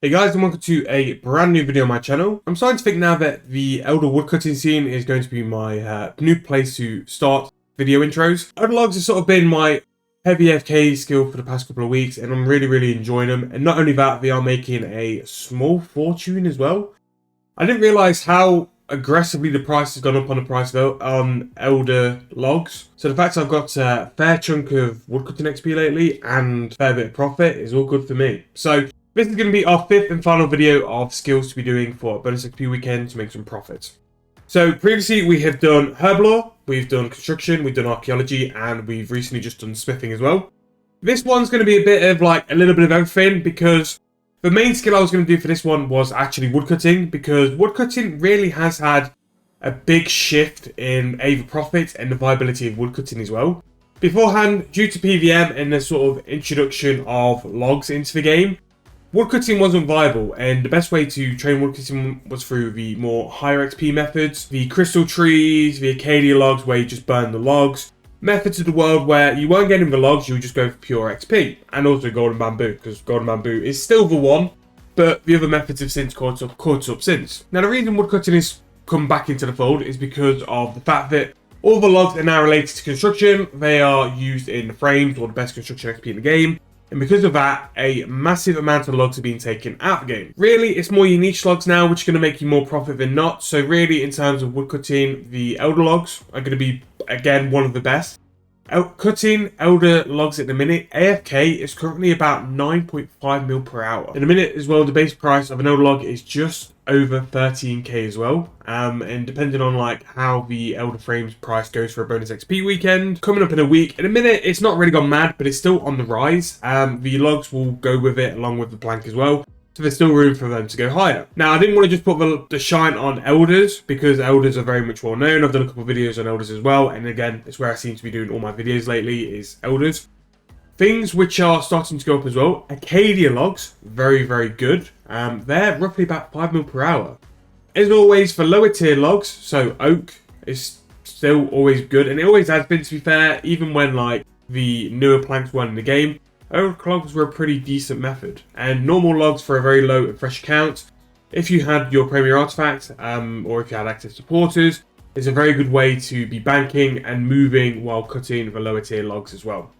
Hey guys, and welcome to a brand new video on my channel. I'm starting to think now that the Elder woodcutting scene is going to be my new place to start video intros. Elder logs have sort of been my heavy FK skill for the past couple of weeks, and I'm really enjoying them. And not only that, they are making a small fortune as well. I didn't realize how aggressively the price has gone up on the price on Elder logs. So the fact I've got a fair chunk of woodcutting XP lately and a fair bit of profit is all good for me. So this is going to be our fifth and final video of skills to be doing for bonus XP weekend to make some profit. So previously we have done Herblore, we've done construction, we've done archaeology, and we've recently just done smithing as well. This one's going to be a bit of like a little bit of everything, because the main skill I was going to do for this one was actually woodcutting, because woodcutting really has had a big shift in the profit and the viability of woodcutting as well. Beforehand, due to PVM and the sort of introduction of logs into the game, woodcutting wasn't viable, and the best way to train woodcutting was through the more higher XP methods, the crystal trees, the Acadia logs where you just burn the logs, methods of the world where you weren't getting the logs, you would just go for pure XP, and also golden bamboo, because golden bamboo is still the one, but the other methods have since caught up since. Now the reason woodcutting has come back into the fold is because of the fact that all the logs are now related to construction. They are used in the frames or the best construction XP in the game. And because of that, a massive amount of logs are being taken out of the game. Really, it's more your niche logs now, which are going to make you more profit than not. So really, in terms of woodcutting, the Elder logs are going to be, again, one of the best. Cutting Elder logs at the minute, AFK is currently about 9.5 mil per hour. In a minute as well, the base price of an Elder log is just over 13k as well. And depending on like how the Elder Frames price goes for a bonus XP weekend, coming up in a week. In a minute, it's not really gone mad, but it's still on the rise. The logs will go with it along with the plank as well. So there's still room for them to go higher. Now, I didn't want to just put the shine on Elders, because Elders are very much well known. I've done a couple of videos on Elders as well. And again, it's where I seem to be doing all my videos lately is Elders. Things which are starting to go up as well. Acadia logs, very good. They're roughly about 5 mil per hour. As always, for lower tier logs, so oak is still always good. And it always has been, to be fair, even when like the newer planks weren't in the game. Oak logs were a pretty decent method, and normal logs for a very low and fresh count, if you had your premier artifact, or if you had access to porters, is a very good way to be banking and moving while cutting the lower tier logs as well.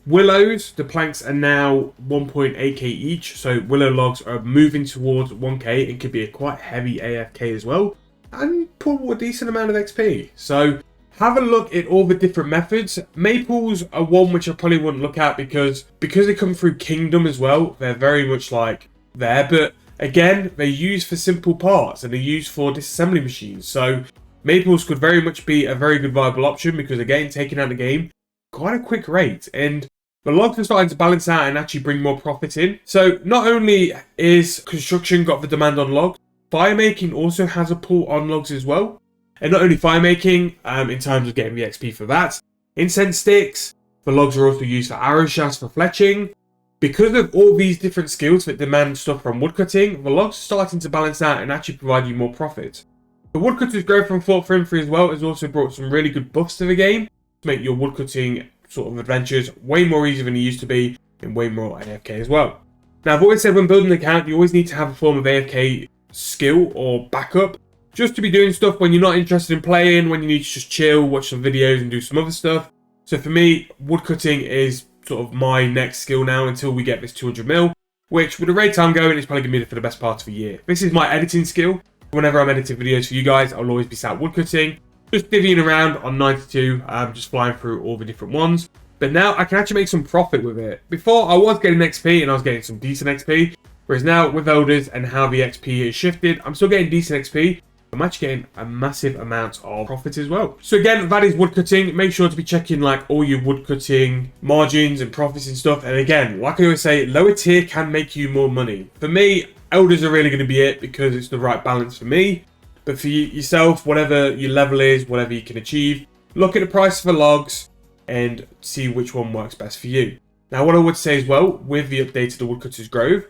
Willows, the planks are now 1.8k each, so willow logs are moving towards 1k and could be a quite heavy AFK as well, and pull a decent amount of XP. So have a look at all the different methods. Maples are one which I probably wouldn't look at because they come through Kingdom as well. They're very much like there, but again, they're used for simple parts and they're used for disassembly machines. So Maples could very much be a very good viable option because again, taking out the game quite a quick rate, and the logs are starting to balance out and actually bring more profit in. So not only is construction got the demand on logs, firemaking also has a pull on logs as well. And not only firemaking, in terms of getting the XP for that, incense sticks, the logs are also used for arrow shafts for fletching. Because of all these different skills that demand stuff from woodcutting, the logs are starting to balance out and actually provide you more profit. The woodcutter's growth from Fort Frimfree as well has also brought some really good buffs to the game to make your woodcutting sort of adventures way more easy than it used to be and way more AFK as well. Now, I've always said when building an account, you always need to have a form of AFK skill or backup, just to be doing stuff when you're not interested in playing, when you need to just chill, watch some videos and do some other stuff. So for me, woodcutting is sort of my next skill now until we get this 200 mil, which with the rate I'm going is probably going to be for the best part of a year. This is my editing skill. Whenever I'm editing videos for you guys, I'll always be sat woodcutting, just divvying around on 92, just flying through all the different ones. But now I can actually make some profit with it. Before I was getting XP and I was getting some decent XP, whereas now with Elders and how the XP has shifted, I'm still getting decent XP. I'm actually getting a massive amount of profit as well. So again, that is woodcutting. Make sure to be checking like all your woodcutting margins and profits and stuff. And again, like I always say, lower tier can make you more money. For me, Elders are really going to be it because it's the right balance for me. But for yourself, whatever your level is, whatever you can achieve, look at the price for logs and see which one works best for you. Now, what I would say as well, with the update to the Woodcutter's Grove,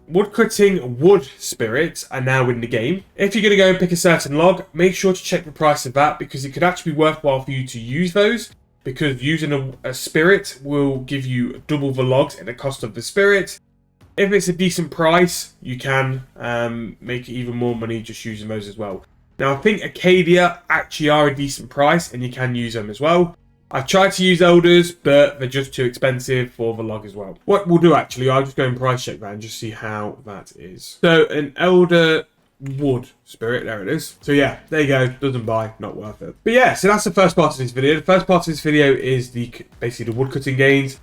woodcutting wood spirits are now in the game. If you're going to go and pick a certain log, make sure to check the price of that because it could actually be worthwhile for you to use those, because using a spirit will give you double the logs at the cost of the spirit. If it's a decent price, you can make even more money just using those as well. Now, I think Acadia actually are a decent price, and you can use them as well. I've tried to use Elders, but they're just too expensive for the log as well. What we'll do actually, I'll just go and price check that and just see how that is. So an Elder Wood Spirit, there it is. So yeah, there you go, doesn't buy, not worth it. But yeah, so that's the first part of this video. The first part of this video is basically the woodcutting gains.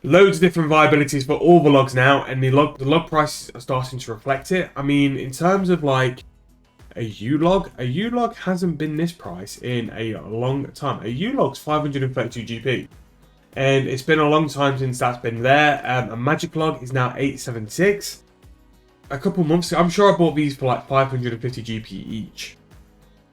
Loads of different viabilities for all the logs now, and the log prices are starting to reflect it. I mean, in terms of like a U-log hasn't been this price in a long time. A U-log's 532 GP. And it's been a long time since that's been there. A magic log is now 876. A couple months ago, I'm sure I bought these for like 550 GP each.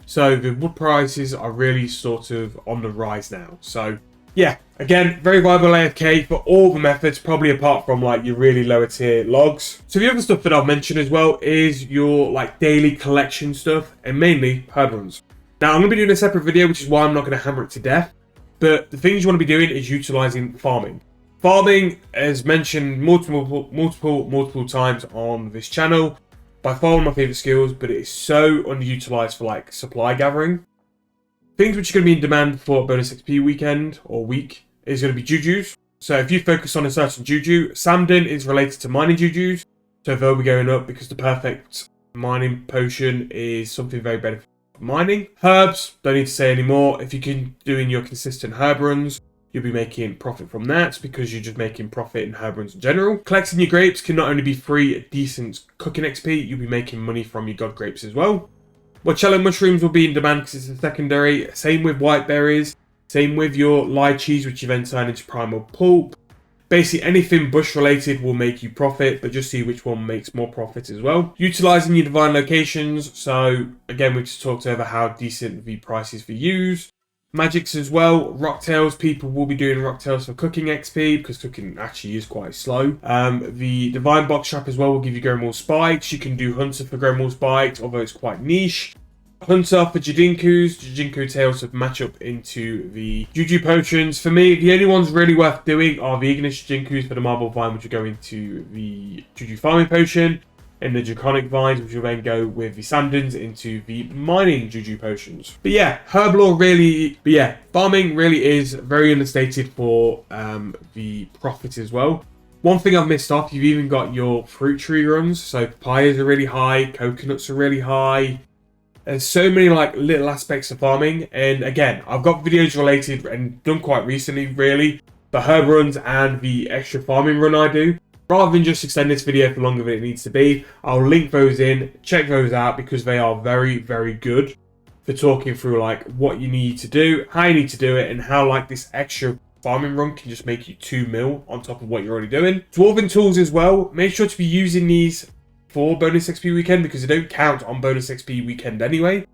So the wood prices are really sort of on the rise now. So yeah, again, very viable AFK for all the methods, probably apart from like your really lower tier logs. So the other stuff that I've mentioned as well is your like daily collection stuff, and mainly herb runs. Now I'm going to be doing a separate video, which is why I'm not going to hammer it to death. But the things you want to be doing is utilizing farming. Farming, as mentioned multiple times on this channel, by far one of my favorite skills, but it is so underutilized for like supply gathering. Things which are going to be in demand for bonus XP weekend or week is going to be jujus. So if you focus on a certain juju, Samden is related to mining jujus. So they'll be going up because the perfect mining potion is something very beneficial for mining. Herbs, don't need to say anymore. If you can doing your consistent herb runs, you'll be making profit from that because you're just making profit in herb runs in general. Collecting your grapes can not only be free decent cooking XP, you'll be making money from your god grapes as well. Mocello mushrooms will be in demand because it's a secondary. Same with white berries. Same with your lychees, which you then turn into primal pulp. Basically, anything bush related will make you profit, but just see which one makes more profit as well. Utilizing your divine locations. So again, we just talked over how decent the price is for use. Magics as well. Rocktails, people will be doing rocktails for cooking XP because cooking actually is quite slow. The divine box trap as well will give you Gromwall spikes. You can do hunter for Gromwall spikes, although it's quite niche. Hunter for Jidinkus. Jidinku tails to match up into the Juju potions. For me, the only ones really worth doing are the Ignis Jidinkus for the marble vine, which will go into the Juju farming potion, and the draconic vines, which will then go with the Sandens into the mining Juju potions. But yeah, farming really is very understated for the profit as well. One thing I've missed off, you've even got your fruit tree runs. So papayas are really high, coconuts are really high. There's so many like little aspects of farming, and again, I've got videos related and done quite recently really, the herb runs and the extra farming run I do. Rather than just extend this video for longer than it needs to be, I'll link those in, check those out because they are very, very good for talking through like what you need to do, how you need to do it, and how like this extra farming run can just make you 2 mil on top of what you're already doing. Dwarven tools as well, make sure to be using these for bonus XP weekend because they don't count on bonus XP weekend anyway.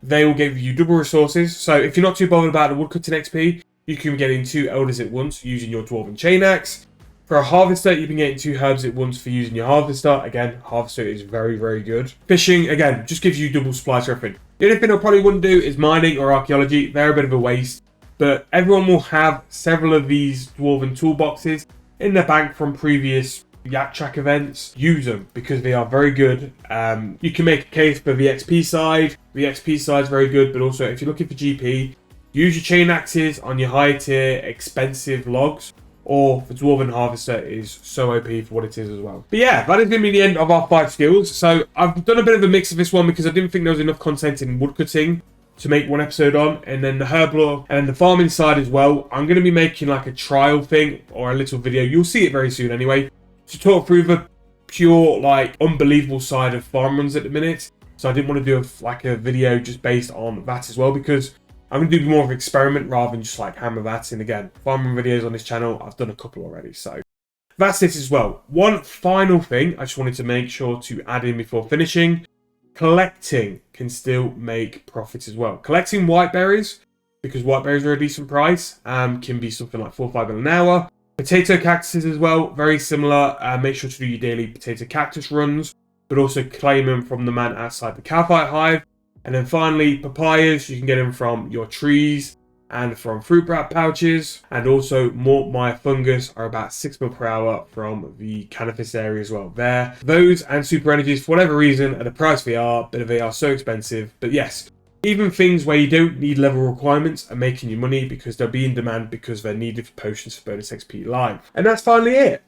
They will give you double resources, so if you're not too bothered about the woodcutting XP, you can get in 2 elders at once using your dwarven chain axe. For a harvester, you've been getting 2 herbs at once for using your harvester. Again, harvester is very, very good. Fishing, again, just gives you double supplies for everything. The only thing I probably wouldn't do is mining or archaeology. They're a bit of a waste. But everyone will have several of these dwarven toolboxes in their bank from previous Yak Track events. Use them because they are very good. You can make a case for the XP side. The XP side is very good, but also if you're looking for GP, use your chain axes on your high tier expensive logs, or the Dwarven Harvester is so OP for what it is as well. But yeah, that is going to be the end of our 5 skills. So I've done a bit of a mix of this one because I didn't think there was enough content in woodcutting to make one episode on, and then the herb lore and the farming side as well. I'm going to be making like a trial thing or a little video. You'll see it very soon anyway, to talk through the pure like unbelievable side of farm runs at the minute. So I didn't want to do a video just based on that as well, because I'm going to do more of an experiment rather than just like hammer that in. Again, farm run videos on this channel, I've done a couple already, so that's it as well. One final thing I just wanted to make sure to add in before finishing: collecting can still make profits as well. Collecting white berries, because white berries are a decent price, can be something like 4 or 5 an hour. Potato cactuses as well, very similar. Make sure to do your daily potato cactus runs, but also claim them from the man outside the cowfight hive. And then finally, papayas, you can get them from your trees and from fruit wrap pouches, and also more my fungus are about 6 mil per hour from the cannabis area as well. There, those and super energies, for whatever reason, at the price they are, but they are so expensive. But yes, even things where you don't need level requirements are making you money because they'll be in demand because they're needed for potions for bonus XP live. And that's finally it.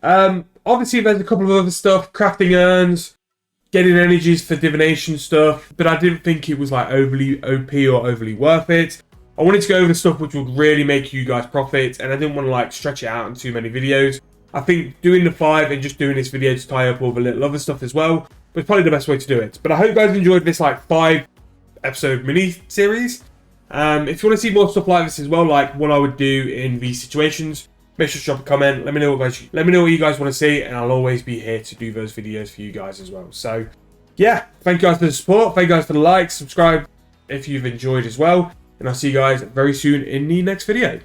Obviously there's a couple of other stuff, crafting urns, getting energies for divination stuff, but I didn't think it was like overly OP or overly worth it. I wanted to go over stuff which would really make you guys profit, and I didn't want to like stretch it out in too many videos. I think doing the 5 and just doing this video to tie up all the little other stuff as well was probably the best way to do it. But I hope you guys enjoyed this like 5 episode mini series. If you want to see more stuff like this as well, like what I would do in these situations, make sure to drop a comment. Let me know what you guys want to see, and I'll always be here to do those videos for you guys as well. So yeah, thank you guys for the support. Thank you guys for the likes, subscribe if you've enjoyed as well, and I'll see you guys very soon in the next video.